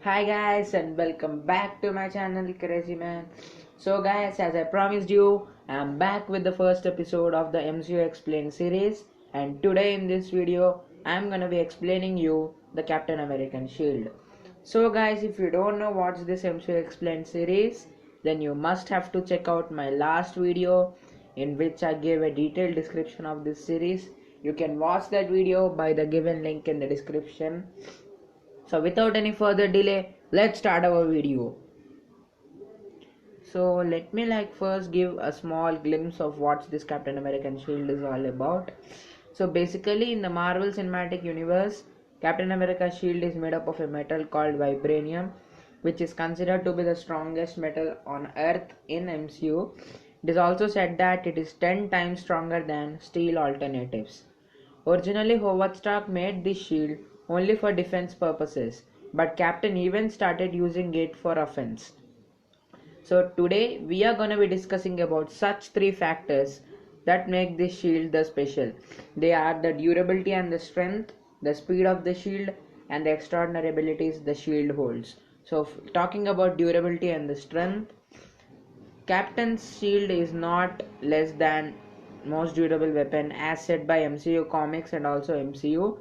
Hi guys and welcome back to my channel Crazy Man. So guys, as I promised you, I'm back with the first episode of the MCU Explained series, and today in this video I'm gonna be explaining you the Captain American Shield. So guys, if you don't know what's this MCU Explained series, then you must have to check out my last video in which I gave a detailed description of this series. You can watch that video by the given link in the description. So without any further delay, let's start our video. So let me first give a small glimpse of what this Captain American Shield is all about. So basically in the Marvel Cinematic Universe, Captain America's shield is made up of a metal called vibranium, which is considered to be the strongest metal on earth in MCU. It is also said that it is 10 times stronger than steel alternatives. Originally, Howard Stark made this shield only for defense purposes, but Captain even started using it for offense. So today we are going to be discussing about such three factors that make this shield the special. They are the durability and the strength, the speed of the shield, and the extraordinary abilities the shield holds. So talking about durability and the strength, Captain's shield is not less than most durable weapon as said by MCU comics and also MCU.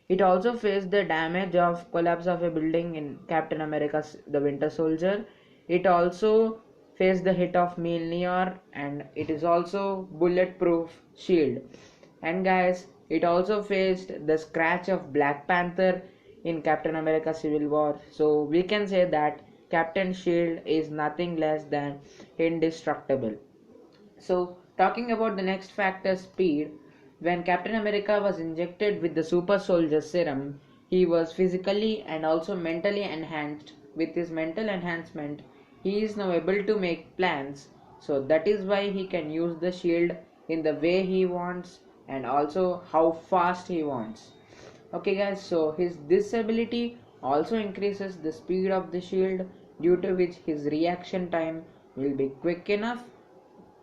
It also faced the damage of collapse of a building in Captain America's The Winter Soldier. It also faced the hit of Mjolnir, and it is also bulletproof shield. And guys, it also faced the scratch of Black Panther in Captain America Civil War. So we can say that Captain Shield is nothing less than indestructible. So talking about the next factor, speed, when Captain America was injected with the super soldier serum, he was physically and also mentally enhanced. With his mental enhancement, he is now able to make plans, so that is why he can use the shield in the way he wants and also how fast he wants. Okay guys, so his disability also increases the speed of the shield, due to which his reaction time will be quick enough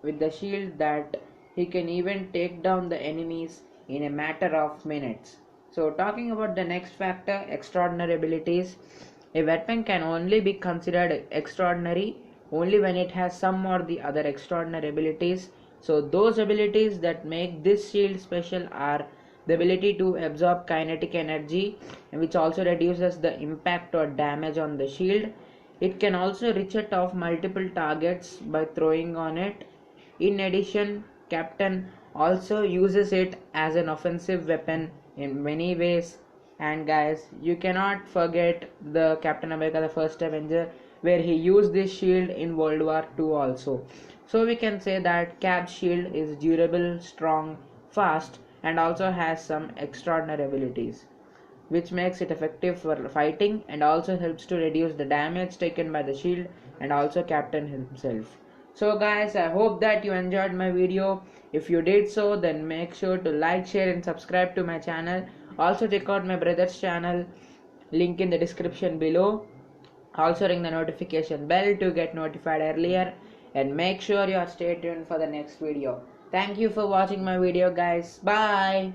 with the shield that he can even take down the enemies in a matter of minutes. So talking about the next factor, extraordinary abilities, a weapon can only be considered extraordinary only when it has some or the other extraordinary abilities. So those abilities that make this shield special are the ability to absorb kinetic energy, which also reduces the impact or damage on the shield. It can also ricochet off multiple targets by throwing on it. In addition, Captain also uses it as an offensive weapon in many ways. And guys, you cannot forget the Captain America the First Avenger, where he used this shield in World War II also. So we can say that Cap's shield is durable, strong, fast, and also has some extraordinary abilities, which makes it effective for fighting and also helps to reduce the damage taken by the shield and also Captain himself. So guys, I hope that you enjoyed my video. If you did so, then make sure to like, share and subscribe to my channel. Also check out my brother's channel, link in the description below. Also ring the notification bell to get notified earlier, and make sure you are stay tuned for the next video. Thank you for watching my video guys. Bye.